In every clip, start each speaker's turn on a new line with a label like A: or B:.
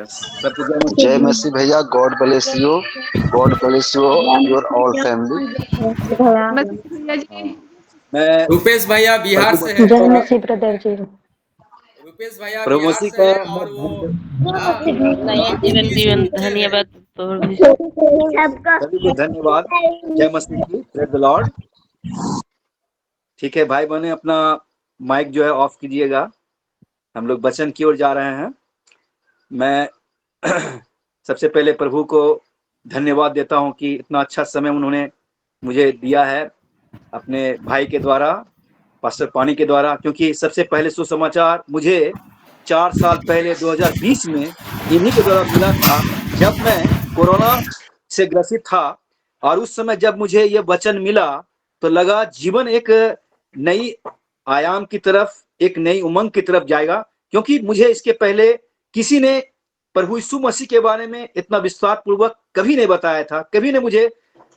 A: सबको जय मसीह।
B: जय मसीह भैया, God bless you, God bless you your all family.
A: मैं
C: रुपेश भैया बिहार
A: प्रभु
C: से
A: मसीह
C: है।
D: जय
A: का
D: मसीह ब्रदर जी।
C: रुपेश भैया
A: प्रभु
C: बिहार
A: मसीह
C: से
A: का
C: है
A: मैं
C: और वो
E: नए जीवन
C: इंग्लिश
E: जीवन
C: बोलते हैं।
E: धन्यवाद प्रभु।
A: सभी को धन्यवाद। जय मसीह की, प्रेज द लॉर्ड। ठीक है भाई बहने, अपना माइक जो है ऑफ कीजिएगा। हम लोग वचन की ओर जा रहे हैं। मैं सबसे पहले प्रभु को धन्यवाद देता हूं कि इतना अच्छा समय उन्होंने मुझे दिया है अपने भाई के द्वारा, पास्टर पानी के द्वारा। क्योंकि सबसे पहले सुसमाचार मुझे 4 साल पहले 2020 में इन्हीं के द्वारा मिला था, जब मैं कोरोना से ग्रसित था। और उस समय जब मुझे ये वचन मिला तो लगा जीवन एक नई आयाम की तरफ, एक नई उमंग की तरफ जाएगा। क्योंकि मुझे इसके पहले किसी ने प्रभु यीशु मसीह के बारे में इतना विस्तार पूर्वक कभी नहीं बताया था। कभी ने मुझे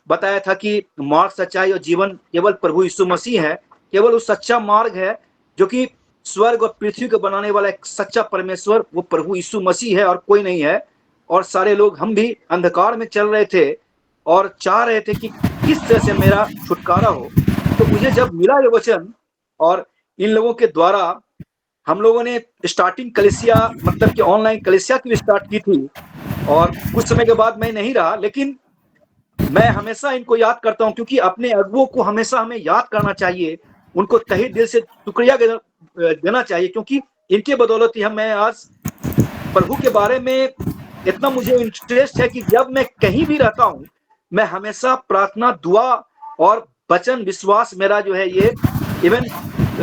A: बताया था कि मार्ग, सच्चाई और जीवन केवल प्रभु यीशु मसीह है। केवल वो सच्चा मार्ग है जो कि स्वर्ग और पृथ्वी को बनाने वाला एक सच्चा परमेश्वर, वो प्रभु यीशु मसीह है और कोई नहीं है। और सारे लोग, हम भी अंधकार में चल रहे थे और चाह रहे थे कि किस तरह से मेरा छुटकारा हो। तो मुझे जब मिला ये वचन, और इन लोगों के द्वारा हम लोगों ने स्टार्टिंग कलीसिया, मतलब कि ऑनलाइन कलीसिया की स्टार्ट की थी। और कुछ समय के बाद मैं नहीं रहा, लेकिन मैं हमेशा इनको याद करता हूं, क्योंकि अपने अगुओं को हमेशा हमें याद करना चाहिए, उनको तहे दिल से शुक्रिया देना चाहिए। क्योंकि इनके बदौलत ही मैं आज प्रभु के बारे में इतना मुझे इंटरेस्ट है कि जब मैं कहीं भी रहता हूं, मैं हमेशा प्रार्थना, दुआ और वचन, विश्वास मेरा जो है ये, इवन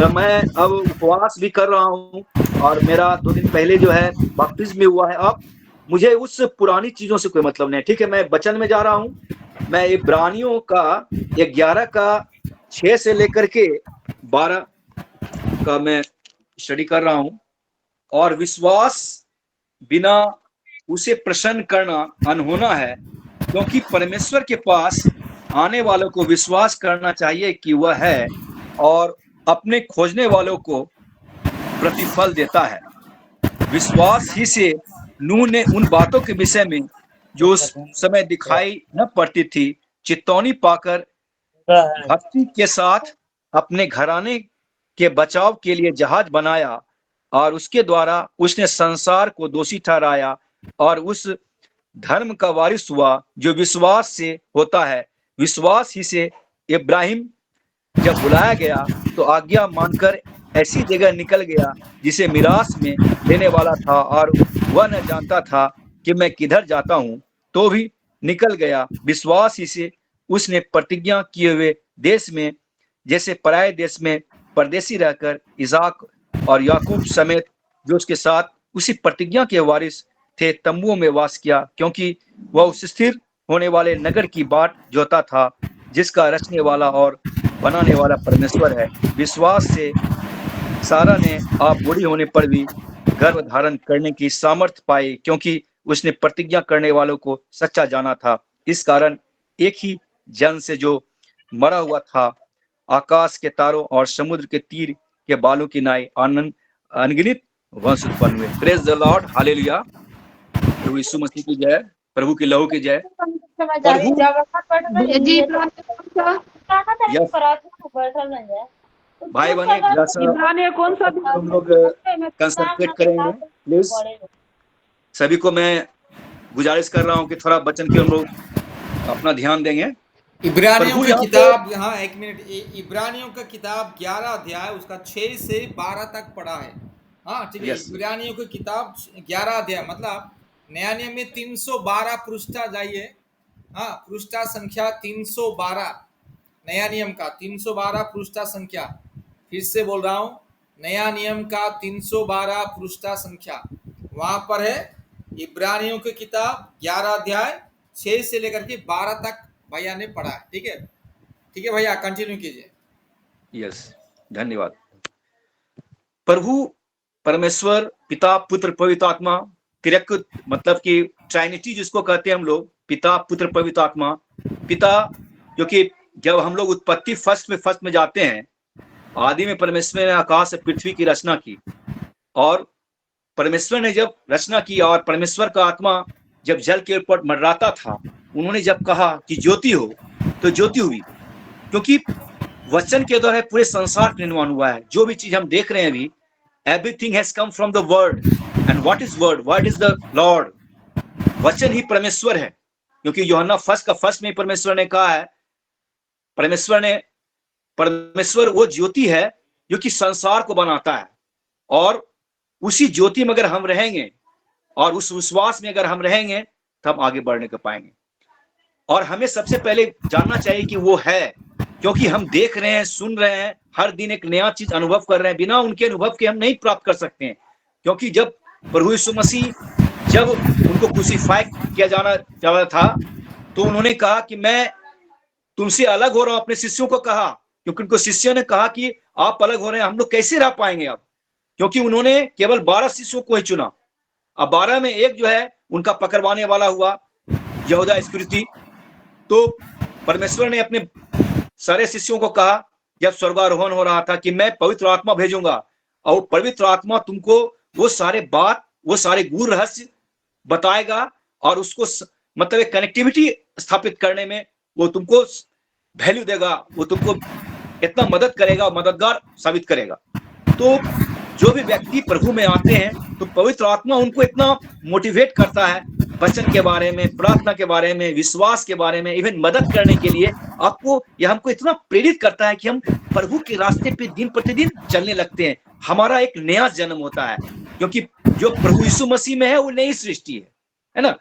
A: मैं अब उपवास भी कर रहा हूं। और मेरा 2 दिन पहले जो है बपतिस्म भी हुआ है। अब मुझे उस पुरानी चीजों से कोई मतलब नहीं। ठीक है, मैं वचन में जा रहा हूं। मैं इब्रानियों का 11 का 6 से लेकर के 12 का मैं स्टडी कर रहा हूं। और विश्वास बिना उसे प्रसन्न करना अनहोना है, क्योंकि परमेश्वर के पास आने वालों को विश्वास करना चाहिए कि वह है, और अपने खोजने वालों को प्रतिफल देता है। विश्वास ही से नूह ने उन बातों के विषय में जो उस समय दिखाई न पड़ती थी, चेतावनी पाकर भक्ति के साथ अपने घराने के बचाव के लिए जहाज बनाया। और उसके द्वारा उसने संसार को दोषी ठहराया और उस धर्म का वारिस हुआ जो विश्वास से होता है। विश्वास ही से इब्राहिम जब बुलाया गया तो आज्ञा मानकर ऐसी जगह निकल गया जिसे मिरास में लेने वाला था, और वह न जानता था कि मैं किधर जाता हूं, तो भी निकल गया। विश्वास ही से उसने प्रतिज्ञा किए हुए देश में, जैसे पराये देश में परदेसी रहकर, इसहाक और याकूब समेत जो उसके साथ उसी प्रतिज्ञा के वारिस थे, तंबुओं में वास किया, क्योंकि वह उस स्थिर होने वाले नगर की बाट जोता था जिसका रचने वाला और बनाने वाला परमेश्वर है। विश्वास से सारा ने आप बूढ़ी होने पर भी गर्भ धारण करने की सामर्थ्य पाई, क्योंकि उसने प्रतिज्ञा करने वालों को सच्चा जाना था। इस कारण एक ही जन से जो मरा हुआ था, आकाश के तारों और समुद्र के तीर के बालों की नाई अनगिनत वंश उत्पन्न हुए। Praise the lord, hallelujah. प्रभु यीशु मसीह की जय, प्रभु की लहू की जय। प्रभु भाई बहने,
D: कौन सा
A: हम लोग कंसंट्रेट करेंगे प्लीज। सभी को मैं गुजारिश कर रहा हूं कि थोड़ा बचन की हम लोग अपना ध्यान देंगे।
C: इब्रानियों की किताब, हाँ एक मिनट, इब्रानियों का किताब 11 अध्याय उसका 6 से 12 तक पढ़ा है। हाँ ठीक है, इब्रानियों की किताब 11 अध्याय, मतलब नया नियम में 312 पृष्ठा जाइए। हाँ, पृष्ठा संख्या 312, नया नियम का 312 पृष्ठा संख्या। फिर से बोल रहा हूँ, नया नियम का 312 पृष्ठा संख्या वहां पर है। इब्रानियों की किताब 11 अध्याय 6 से लेकर के 12 तक भैया ने पढ़ा है। ठीक है, ठीक है भैया, कंटिन्यू कीजिए।
A: यस, धन्यवाद। प्रभु परमेश्वर, पिता, पुत्र, पवित्र आत्मा, त्रिएक, मतलब कि ट्राइनिटी जिसको कहते हैं हम लोग, पिता, पुत्र, पवित्र आत्मा। पिता, क्योंकि जब हम लोग उत्पत्ति फर्स्ट में जाते हैं, आदि में परमेश्वर ने आकाश से पृथ्वी की रचना की, और परमेश्वर ने जब रचना किया और परमेश्वर का आत्मा जब जल के ऊपर मंडराता था, उन्होंने जब कहा कि ज्योति हो, तो ज्योति हुई। क्योंकि वचन के द्वारा पूरे संसार का निर्माण हुआ है। जो भी चीज हम देख रहे हैं अभी, everything has come from the word. And what is word? Word is the Lord. वचन ही परमेश्वर है। क्योंकि यूहन्ना फर्स्ट में परमेश्वर ने कहा है, परमेश्वर वो ज्योति है जो कि संसार को बनाता है, और उसी ज्योति में अगर हम रहेंगे और उस विश्वास में अगर हम रहेंगे तो हम आगे बढ़ने को पाएंगे। और हमें सबसे पहले जानना चाहिए कि वो है, क्योंकि हम देख रहे हैं, सुन रहे हैं, हर दिन एक नया चीज अनुभव कर रहे हैं। बिना उनके अनुभव के हम नहीं प्राप्त कर सकते हैं। क्योंकि जब प्रभु यीशु मसीह जब उनको क्रूसीफाई किया जाना था, तो उन्होंने कहा कि मैं तुमसे अलग हो रहा हूं। अपने शिष्यों को कहा, क्योंकि उनको शिष्यों ने कहा कि आप अलग हो रहे हैं, हम लोग कैसे रह पाएंगे अब? क्योंकि उन्होंने केवल 12 शिष्यों को ही चुना। अब 12 में एक जो है उनका पकड़वाने वाला हुआ, यहूदा इस्करियोती। तो परमेश्वर ने अपने सारे शिष्यों को कहा जब स्वर्गारोहण हो रहा था कि मैं पवित्र आत्मा भेजूंगा, और पवित्र आत्मा तुमको वो सारे बात, वो सारे गूढ़ रहस्य बताएगा, और उसको मतलब एक कनेक्टिविटी स्थापित करने में वो तुमको वैल्यू देगा, वो तुमको इतना मदद करेगा, मददगार साबित करेगा। तो जो भी व्यक्ति प्रभु में आते हैं, तो पवित्र आत्मा उनको इतना मोटिवेट करता है वचन के बारे में, प्रार्थना के बारे में, विश्वास के बारे में, इवन मदद करने के लिए आपको या हमको इतना प्रेरित करता है कि हम प्रभु के रास्ते पे दिन प्रतिदिन चलने लगते हैं। हमारा एक नया जन्म होता है, क्योंकि जो प्रभु यीशु मसीह में है वो नई सृष्टि है ना।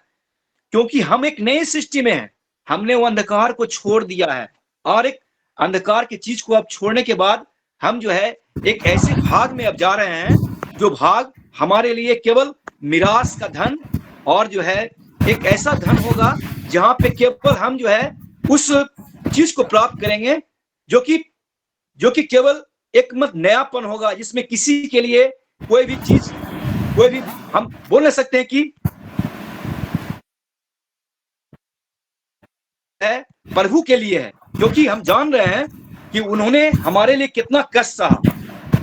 A: क्योंकि हम एक नई सृष्टि में हैं। हमने वो अंधकार को छोड़ दिया है, और एक अंधकार की चीज को अब छोड़ने के बाद हम जो है एक ऐसे भाग में अब जा रहे हैं, जो भाग हमारे लिए केवल मिरास का धन, और जो है एक ऐसा धन होगा जहां पे केवल हम जो है उस चीज को प्राप्त करेंगे जो कि केवल एक मत नयापन होगा, जिसमें किसी के लिए कोई भी चीज, कोई भी हम बोल नहीं सकते हैं कि है प्रभु के लिए है, क्योंकि हम जान रहे हैं कि उन्होंने हमारे लिए कितना कष्ट सहा,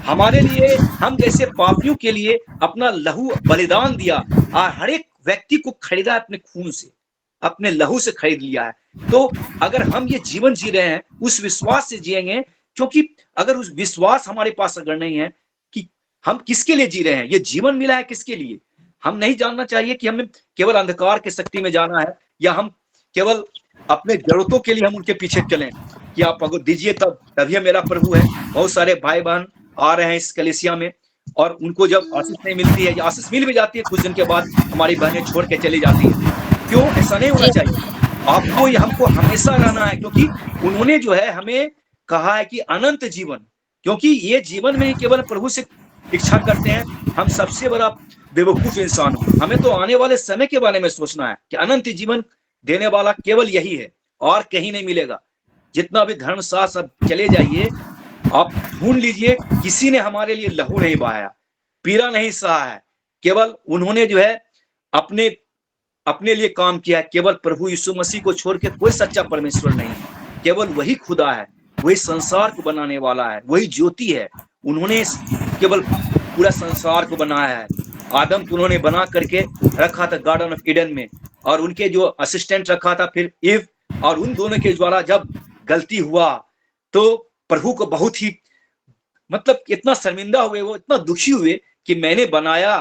A: हमारे लिए, हम जैसे पापियों के लिए अपना लहू बलिदान दिया, और हर एक व्यक्ति को खरीदा अपने खून से, अपने लहू से खरीद लिया है। तो अगर हम ये जीवन जी रहे हैं, उस विश्वास से जिएंगे, क्योंकि अगर उस विश्वास हमारे पास अगर नहीं है कि हम किसके लिए जी रहे हैं, ये जीवन मिला है किसके लिए, हम नहीं जानना चाहिए कि हमें केवल अंधकार की शक्ति में जाना है, या हम केवल अपने जरूरतों के लिए हम उनके पीछे चलें कि आप अगर दीजिए तभी मेरा प्रभु है। बहुत सारे भाई बहन आ रहे हैं इस कलीसिया में, और उनको जब आशीष नहीं मिलती है, या आशीष मिल भी जाती है, कुछ दिन के बाद हमारी बहनें छोड़ के चली जाती है। क्यों? ऐसा नहीं होना चाहिए। आपको या हमको हमेशा रहना है, क्योंकि उन्होंने जो है हमें कहा है कि अनंत जीवन, क्योंकि ये जीवन में ही केवल प्रभु से इच्छा करते हैं। हम सबसे बड़ा बेवकूफ इंसान हो। हमें तो आने वाले समय के बारे में सोचना है कि अनंत जीवन देने वाला केवल यही है, और कहीं नहीं मिलेगा। जितना भी धर्मशास्त्र सब चले जाइए, आप ढूंढ लीजिए, किसी ने हमारे लिए लहू नहीं बहाया, पीड़ा नहीं सहा है। केवल उन्होंने जो है अपने लिए काम किया है। केवल प्रभु यीशु मसीह को छोड़ के कोई सच्चा परमेश्वर नहीं है। केवल वही खुदा है, वही संसार को बनाने वाला है, वही ज्योति है। उन्होंने केवल पूरा संसार को बनाया है। आदम को उन्होंने बना करके रखा था गार्डन ऑफ ईडन में, और उनके जो असिस्टेंट रखा था फिर ईव, और उन दोनों के द्वारा जब गलती हुआ तो प्रभु को बहुत ही मतलब इतना शर्मिंदा हुए, वो इतना दुखी हुए कि मैंने बनाया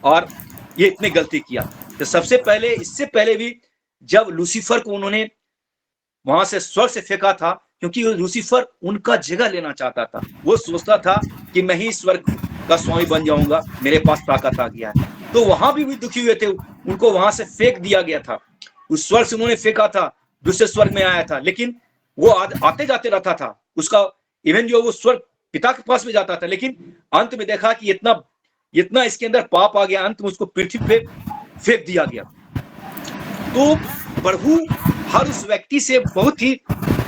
A: और ये इतने गलती किया। तो सबसे पहले, इससे पहले भी जब लूसीफर को उन्होंने वहां से स्वर्ग से फेंका था, क्योंकि लूसीफर उनका जगह लेना चाहता था। वो सोचता था कि मैं ही स्वर्ग का स्वामी बन जाऊंगा, मेरे पास ताकत आ गया है। तो वहां भी दुखी हुए थे, उनको वहां से फेंक दिया गया था। उस स्वर्ग से उन्होंने फेंका था, दूसरे स्वर्ग में आया था, लेकिन वो आते जाते रहता था। उसका इवन जो वो स्वर्ग पिता के पास भी जाता था, लेकिन अंत में देखा कि इतना इसके अंदर पाप आ गया, अंत में उसको पृथ्वी पे फेंक दिया गया। तो प्रभु हर उस व्यक्ति से बहुत ही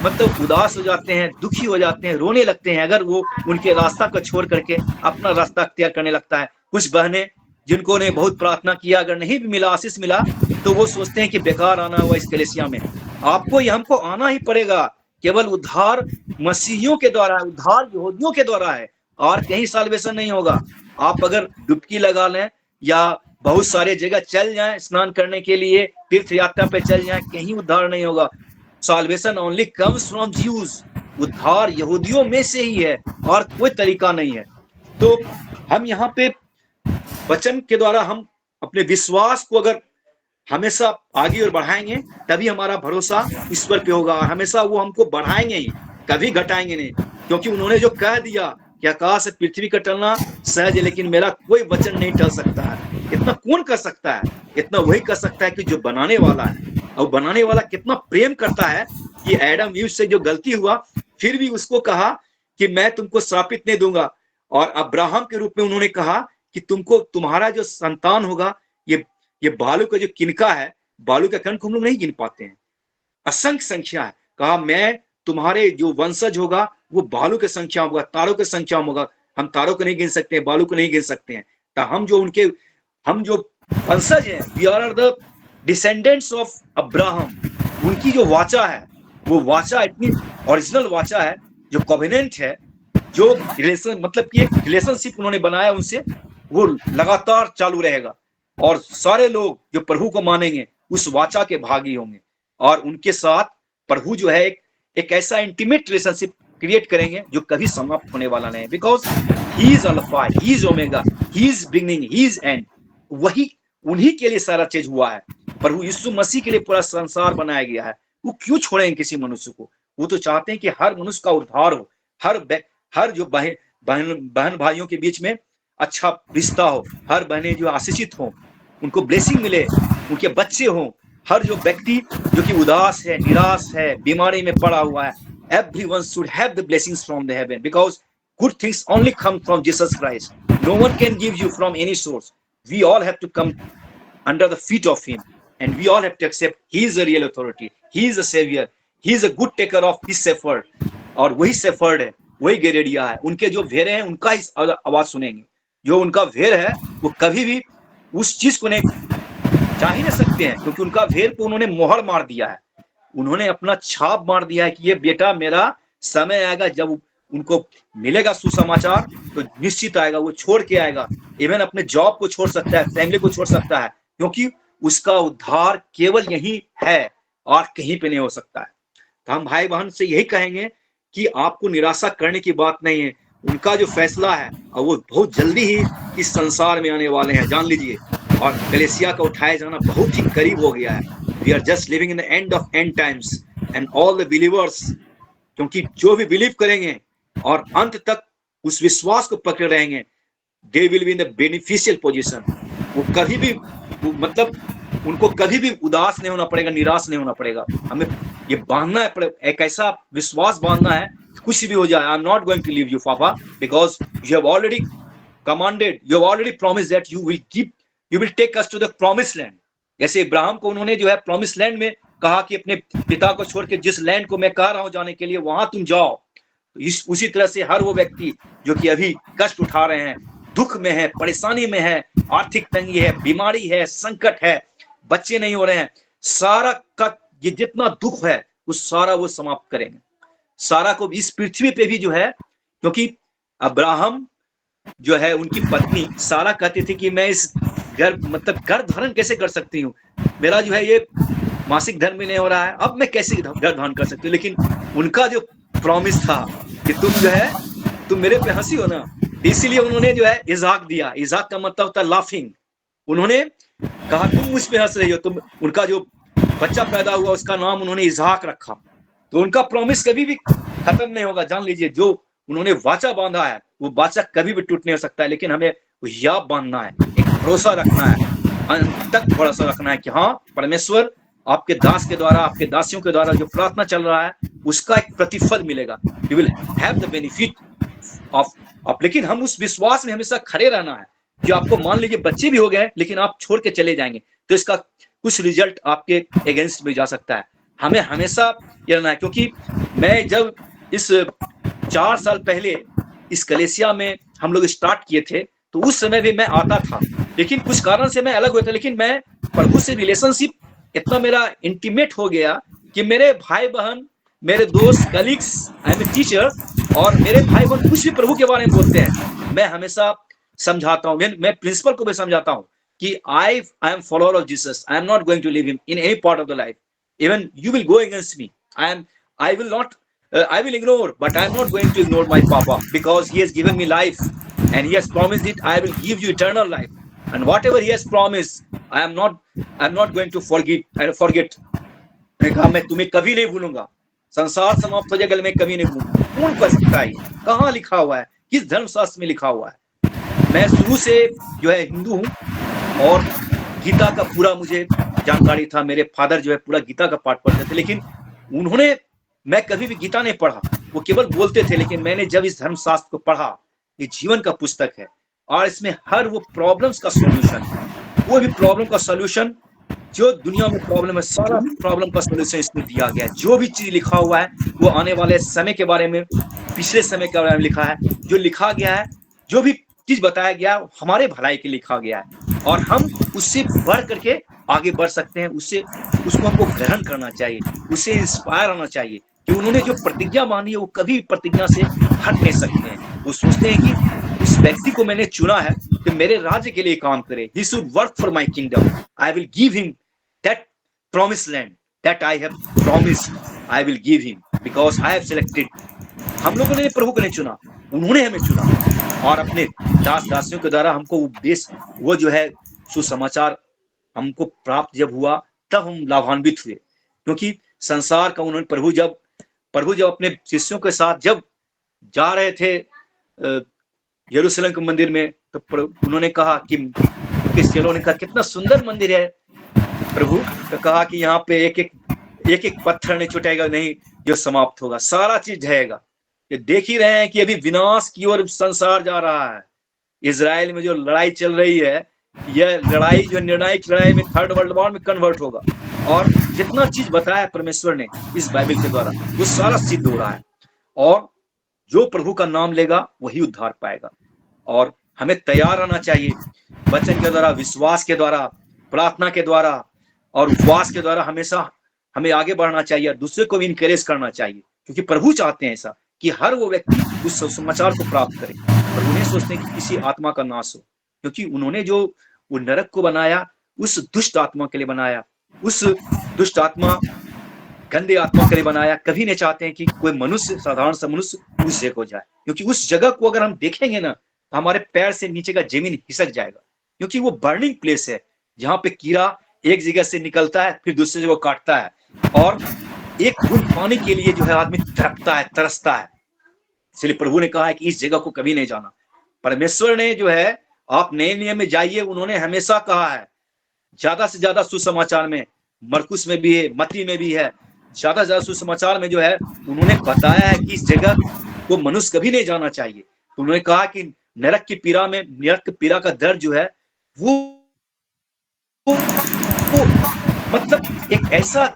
A: मतलब उदास हो जाते हैं, दुखी हो जाते हैं, रोने लगते हैं, अगर वो उनके रास्ता को छोड़ करके अपना रास्ता अख्तियार करने लगता है। कुछ बहनें जिनको ने बहुत प्रार्थना किया, अगर नहीं भी मिला, आशीष मिला, तो वो सोचते हैं कि बेकार आना हुआ इस कलीसिया में। आपको या हमको आना ही पड़ेगा। केवल उद्धार मसीहियों के द्वारा है, उद्धार यहूदियों के द्वारा है, और कहीं साल्वेशन नहीं होगा। आप अगर डुबकी लगा लें या बहुत सारे जगह चल जाएं स्नान करने के लिए, तीर्थ यात्रा पे चल जाएं, कहीं उद्धार नहीं होगा। Solvation only comes from Jews, उद्धार यहूदियों में से ही है और कोई तरीका नहीं है। तो हम यहाँ पे वचन के द्वारा हम अपने विश्वास को अगर हमेशा आगे और बढ़ाएंगे तभी हमारा भरोसा ईश्वर पे होगा, और हमेशा वो हमको बढ़ाएंगे ही, कभी घटाएंगे नहीं। क्योंकि उन्होंने जो कह दिया कि आकाश से पृथ्वी का टलना सहज है, लेकिन मेरा कोई वचन नहीं टल सकता है। इतना कौन कर सकता है? इतना वही कर सकता है कि जो बनाने वाला है। और बनाने वाला कितना प्रेम करता है कि एडम ईव से जो गलती हुआ फिर भी उसको कहा कि मैं तुमको श्रापित नहीं दूंगा, और अब्राहम के रूप में उन्होंने कहा कि तुमको, तुम्हारा जो संतान होगा ये बालू का जो किनका है, बालू का कण को हम लोग नहीं गिन पाते हैं, असंख्य संख्या है। कहा मैं तुम्हारे जो वंशज होगा वो बालू की संख्या होगा, तारों की संख्या होगा। हम तारों को नहीं गिन सकते हैं, बालू को नहीं गिन सकते हैं। तो हम जो वंशज हैं, we are the descendants of Abraham. उनकी जो वाचा है वो वाचा इतनी ओरिजिनल वाचा है, जो कॉवेनेंट है, जो रिलेशन, मतलब कि एक रिलेशनशिप उन्होंने बनाया उनसे, वो लगातार चालू रहेगा। और सारे लोग जो प्रभु को मानेंगे उस वाचा के भागी होंगे, और उनके साथ प्रभु जो है एक ऐसा इंटीमेट रिलेशनशिप क्रिएट करेंगे जो कभी समाप्त होने वाला नहीं है। Because he is alpha, he is omega, he is beginning, he is and. वही उन्हीं के लिए सारा चीज हुआ है। प्रभु यीशु मसीह के लिए पूरा संसार बनाया गया है। वो क्यों छोड़ेंगे किसी मनुष्य को? वो तो चाहते हैं कि हर मनुष्य का उद्धार हो, हर जो बहन भाइयों के बीच में अच्छा रिश्ता हो, हर बहनें जो आशीषित हो, उनको ब्लेसिंग मिले, उनके बच्चे हों। हर जो व्यक्ति जो कि उदास है, निराश है, बीमारी में पड़ा हुआ है, everyone should have the blessings from the heaven, because good things only come from Jesus Christ. No one can give you from any source. We all have to come under the feet of him, and we all have to accept he is the real authority, he is the savior, he is a good taker of his shepherd. और वही shepherd है, वही गेरेडिया है। उनके जो भेड़े हैं उनका ही आवाज सुनेंगे। जो उनका भेड़ है वो कभी भी उस चीज को नहीं चाह ही नहीं सकते हैं, क्योंकि उनका भेड़ को उन्होंने मोहर मार दिया है, उन्होंने अपना छाप मार दिया है कि ये बेटा मेरा समय आएगा जब उनको मिलेगा सुसमाचार तो निश्चित आएगा, वो छोड़ के आएगा। इवन अपने जॉब को छोड़ सकता है, फैमिली को छोड़ सकता है, क्योंकि उसका उद्धार केवल यही है और कहीं पे नहीं हो सकता है। तो हम भाई बहन से यही कहेंगे कि आपको निराशा करने की बात नहीं है। उनका जो फैसला है और वो बहुत जल्दी ही इस संसार में आने वाले हैं, जान लीजिए। और कलीसिया का उठाया जाना बहुत ही करीब हो गया है। We are just living in the end of end times, and all the believers, क्योंकि जो भी बिलीव करेंगे और अंत तक उस विश्वास को पकड़े रहेंगे, they will be in the beneficial position. वो कभी भी मतलब उनको कभी भी उदास नहीं होना पड़ेगा, निराश नहीं होना पड़ेगा। हमें ये बांधना है, एक ऐसा विश्वास बांधना है, कुछ भी हो जाए, I am not going to leave you papa, because you have already commanded, you have already promised that you will take us to the promised land. जैसे इब्राहिम को उन्होंने जो है प्रॉमिस्ड लैंड में कहा कि अपने पिता को छोड़ के जिस लैंड को मैं कह रहा हूं जाने के लिए वहां तुम जाओ। उसी तरह से हर वो व्यक्ति जो कि अभी कष्ट उठा रहे हैं, दुख में है, परेशानी में है, आर्थिक तंगी है, बीमारी है, संकट है, बच्चे नहीं हो रहे हैं, सारा का ये जितना दुख है उस सारा वो समाप्त करेंगे। सारा को इस पृथ्वी पे भी जो है, क्योंकि अब्राहम जो है उनकी पत्नी सारा कहती थी कि मैं इस गर्भ धारण कैसे कर सकती हूँ, मेरा जो है ये मासिक धर्म भी नहीं हो रहा है, अब मैं कैसे गर्भ धारण कर सकती हूँ। लेकिन उनका जो प्रॉमिस था कि तुम जो है तुम मेरे पे हंसी हो ना, इसीलिए उन्होंने जो है इज़हाक दिया। इज़हाक का मतलब होता है लाफिंग। उन्होंने कहा तुम मुझ पे हंस रही हो, तुम, उनका जो बच्चा पैदा हुआ उसका नाम उन्होंने इज़हाक रखा। तो उनका प्रॉमिस कभी भी खत्म नहीं होगा, जान लीजिए। जो उन्होंने वाचा बांधा है वो वाचा कभी भी टूट नहीं हो सकता है। लेकिन हमें याद बांधना है, एक भरोसा रखना है, अंत तक भरोसा रखना है कि हाँ परमेश्वर आपके दास के द्वारा, आपके दासियों के द्वारा जो प्रार्थना चल रहा है उसका एक प्रतिफल मिलेगा। You will have the benefit of. लेकिन हम उस विश्वास में हमेशा खड़े रहना है कि आपको मान लीजिए बच्चे भी हो गए लेकिन आप छोड़ के चले जाएंगे तो इसका कुछ रिजल्ट आपके अगेंस्ट में जा सकता है। हमें हमेशा ये रहना है, क्योंकि मैं जब इस 4 साल पहले इस कलीसिया में हम लोग स्टार्ट किए थे तो उस समय भी मैं आता था, लेकिन कुछ कारण से मैं अलग हुआ था। लेकिन मैं प्रभु से रिलेशनशिप इतना मेरा इंटीमेट हो गया कि मेरे भाई बहन, मेरे दोस्त, colleagues, I am a teacher, और मेरे भाई बहन कुछ भी प्रभु के बारे में बोलते हैं, मैं हमेशा समझाता हूँ, मैं प्रिंसिपल को भी समझाता हूँ कि I am follower of Jesus, I am not going to leave him in any part of the life, even you will go against me, I will not, I will ignore, but I am not going to ignore my Papa, because He has given me life and He has promised it. I will give you eternal life, and whatever He has promised, I am not going to forget. मैंने कहा मैं तुम्हें कभी नहीं भूलूंगा, संसार समाप्त हो जाएगा मैं कभी नहीं भूलूंगा। कौन कर सकता है? कहाँ लिखा हुआ है? किस धर्मशास्त्र में लिखा हुआ है? मैं शुरू से जो है हिंदू हूँ और गीता का पूरा मुझे जानकारी था। मेरे फादर जो है पूरा गीता का पाठ पढ़ते थे, लेकिन उन्होंने, मैं कभी भी गीता नहीं पढ़ा, वो केवल बोलते थे। लेकिन मैंने जब इस धर्मशास्त्र को पढ़ा, ये जीवन का पुस्तक है और इसमें हर वो प्रॉब्लम्स का सॉल्यूशन, कोई भी प्रॉब्लम का सॉल्यूशन जो दुनिया में प्रॉब्लम है, सारा प्रॉब्लम का सॉल्यूशन इसमें दिया गया है। जो भी चीज लिखा हुआ है वो आने वाले समय के बारे में, पिछले समय के बारे में लिखा है। जो लिखा गया है, जो भी चीज बताया गया है, हमारे भलाई के लिखा गया है और हम उससे बढ़ करके आगे बढ़ सकते हैं। उसको हमको ग्रहण करना चाहिए, उससे इंस्पायर होना चाहिए कि उन्होंने जो प्रतिज्ञा मानी है वो कभी प्रतिज्ञा से हट नहीं सकते हैं। वो सोचते हैं कि उस व्यक्ति को मैंने चुना है कि मेरे राज्य के लिए काम करे, he should work for my kingdom, I will give him that promised land that I have promised, I will give him because I have selected। हम लोगों ने प्रभु को नहीं चुना, उन्होंने हमें चुना और अपने दास दासियों के द्वारा हमको उपदेश, वो जो है सुसमाचार हमको प्राप्त जब हुआ तब हम लाभान्वित हुए। क्योंकि संसार का उन्होंने प्रभु जब अपने शिष्यों के साथ जब जा रहे थे यरूशलेम के मंदिर में, तो उन्होंने कहा कि चलो, ने कहा कितना सुंदर मंदिर है प्रभु, तो कहा कि यहाँ पे एक एक पत्थर नहीं छूटेगा, नहीं जो समाप्त होगा, सारा चीज रहेगा। ये देख ही रहे हैं कि अभी विनाश की ओर संसार जा रहा है। इजराइल में जो लड़ाई चल रही है, यह लड़ाई जो निर्णायक लड़ाई में थर्ड वर्ल्ड वॉर में कन्वर्ट होगा और जितना चीज बताया परमेश्वर ने इस बाइबल के द्वारा वो सारा सिद्ध हो रहा है। और जो प्रभु का नाम लेगा वही उद्धार पाएगा और हमें तैयार रहना चाहिए। वचन के द्वारा, विश्वास के द्वारा, प्रार्थना के द्वारा और उपवास के द्वारा हमेशा हमें आगे बढ़ना चाहिए और दूसरे को भी इनकरेज करना चाहिए, क्योंकि प्रभु चाहते हैं ऐसा कि हर वो व्यक्ति उस समाचार को प्राप्त करे। और उन्हें सोचते हैं कि किसी आत्मा का नाश हो, क्योंकि उन्होंने जो वो नरक को बनाया उस दुष्ट आत्मा के लिए बनाया, उस दुष्ट आत्मा, गंदे आत्मा के लिए बनाया। कभी नहीं चाहते हैं कि कोई मनुष्य, साधारण सा मनुष्य उस जगह को जाए, क्योंकि उस जगह को अगर हम देखेंगे ना तो हमारे पैर से नीचे का जमीन खिसक जाएगा, क्योंकि वो बर्निंग प्लेस है जहाँ पे कीड़ा एक जगह से निकलता है फिर दूसरी जगह काटता है और एक बूंद पानी के लिए जो है आदमी तड़पता है, तरसता है। इसलिए प्रभु ने कहा है कि इस जगह को कभी नहीं जाना। परमेश्वर ने जो है, आप नए नियम में जाइए, उन्होंने हमेशा कहा है, ज्यादा से ज्यादा सुसमाचार में, मरकुस में भी है, मत्ती में भी है, ज्यादा से ज्यादा सुसमाचार में जो है उन्होंने बताया है कि इस जगह को मनुष्य कभी नहीं जाना चाहिए। तो उन्होंने कहा कि नरक की पीड़ा में, नरक की पीड़ा का दर्द जो है वो मतलब एक ऐसा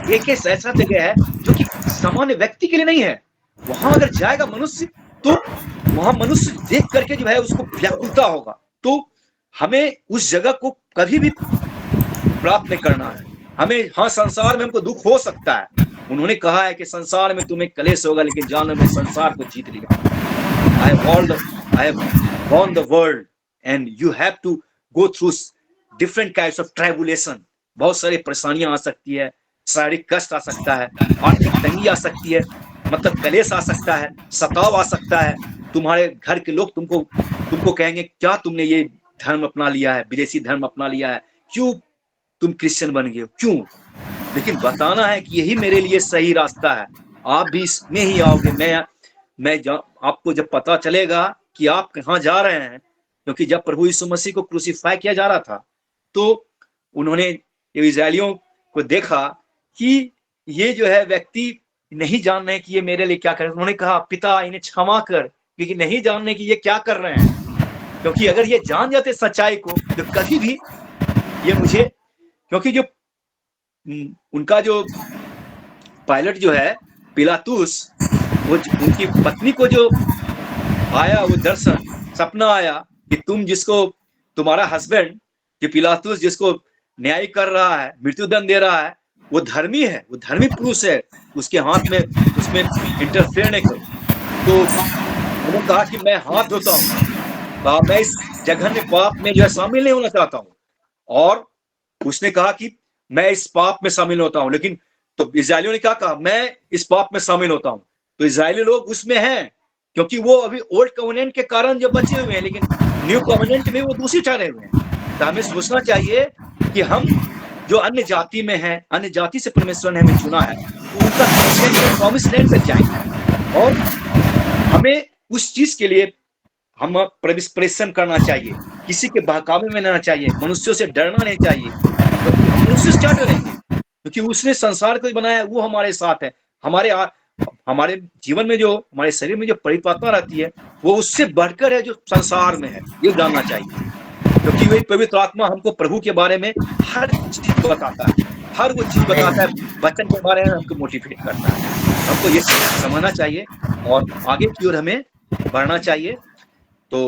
A: जगह है जो कि सामान्य व्यक्ति के लिए नहीं है। वहां अगर जाएगा मनुष्य तो वहां मनुष्य देख करके जो है उसको व्याकुलता होगा। तो हमें उस जगह को कभी भी प्राप्त नहीं करना है। हमें, हाँ, संसार में हमको दुख हो सकता है। उन्होंने कहा है कि संसार में तुम्हें क्लेश होगा, लेकिन जानो मैं संसार को जीत लिया। I have won the world and you have to go through different kinds of tribulation। बहुत सारी परेशानियां आ सकती है, शारीरिक कष्ट आ सकता है, आर्थिक तंगी आ सकती है, मतलब क्लेश आ सकता है, सताव आ सकता है। तुम्हारे घर के लोग तुमको कहेंगे क्या तुमने ये धर्म अपना लिया है, विदेशी धर्म अपना लिया है, क्यों तुम क्रिश्चियन बन गए हो, क्यों? लेकिन बताना है कि यही मेरे लिए सही रास्ता है, आप भी इसमें ही आओगे। मैं आपको जब पता चलेगा कि आप कहाँ जा रहे हैं, क्योंकि जब प्रभु यीशु मसीह को क्रूसीफाई किया जा रहा था तो उन्होंने इस्राएलियों को देखा कि ये जो है व्यक्ति नहीं जान रहे कि ये मेरे लिए क्या कर रहे हैं। उन्होंने कहा, पिता इन्हें क्षमा कर, क्योंकि नहीं जान रहे कि ये क्या कर रहे हैं। क्योंकि अगर ये जान जाते सच्चाई को तो कभी भी ये मुझे, क्योंकि जो उनका जो पायलट जो है पिलातुस, वो उनकी पत्नी को जो आया वो दर्शन, सपना आया कि तुम जिसको, तुम्हारा हस्बैंड जो पिलातुस जिसको न्याय कर रहा है, मृत्युदंड दे रहा है, वो धर्मी है, वो धर्मी पुरुष है, उसके हाथ में उसमें इंटरफेयर नहीं करो। तो उन्होंने कहा कि मैं हाथ धोता हूँ, मैं इस जघन्य पाप में जो है शामिल नहीं होना चाहता हूँ। और उसने कहा कि मैं इस पाप में शामिल होता हूँ, लेकिन तो इस्राएलियों ने क्या कहा, मैं इस पाप में शामिल होता हूँ। तो इस्राएली लोग उसमें हैं, क्योंकि वो अभी ओल्ड कवेनेंट के कारण जो बचे हुए हैं, लेकिन न्यू कवेनेंट में वो दूसरी ठहरे हुए हैं। तो हमें सोचना चाहिए कि हम जो अन्य जाति में हैं, अन्य जाति से परमेश्वर ने हमें चुना है, उनका प्रॉमिस लैंड तक जाएंगे, और हमें उस चीज के लिए हम परिश्रम करना चाहिए, किसी के बहकावे में रहना चाहिए, मनुष्यों से डरना नहीं चाहिए। तो हम मनुष्य से क्या डरेंगे, क्योंकि उसने संसार को बनाया, वो हमारे साथ है। हमारे जीवन में जो, हमारे शरीर में जो परिपक्वता रहती है, वो उससे बढ़कर है जो संसार में है, ये जानना चाहिए। क्योंकि वही पवित्र आत्मा हमको प्रभु के बारे में हर चीज बताता है, हर वो चीज बताता है, वचन के बारे में हमको मोटिवेट करता है। हमको ये समझना चाहिए और आगे की ओर हमें बढ़ना चाहिए। तो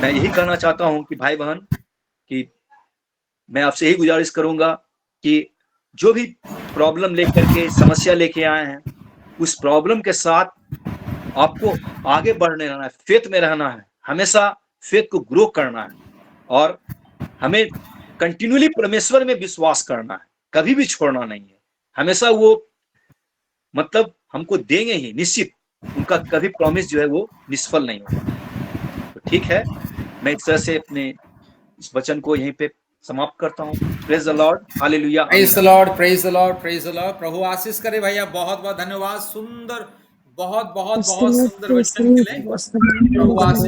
A: मैं यही कहना चाहता हूं कि भाई बहन, कि मैं आपसे यही गुजारिश करूंगा कि जो भी प्रॉब्लम लेकर के, समस्या लेके आए हैं, उस प्रॉब्लम के साथ आपको आगे बढ़ने रहना है, फेथ में रहना है, हमेशा फेथ को ग्रो करना है, और हमें कंटिन्यूअली परमेश्वर में विश्वास करना है, कभी भी छोड़ना नहीं है। हमेशा वो मतलब हमको देंगे ही निश्चित, उनका कभी प्रॉमिस जो है वो निष्फल नहीं होगा। तो ठीक है, मैं इस तरह से अपने इस वचन को यहीं पे समाप्त करता हूँ। Praise the lord, hallelujah,
C: praise the lord, praise the lord, praise the lord. प्रभु आशीष करे भैया, बहुत बहुत धन्यवाद। सुंदर, बहुत बहुत बहुत सुंदर वचन के लिए प्रभु आशीष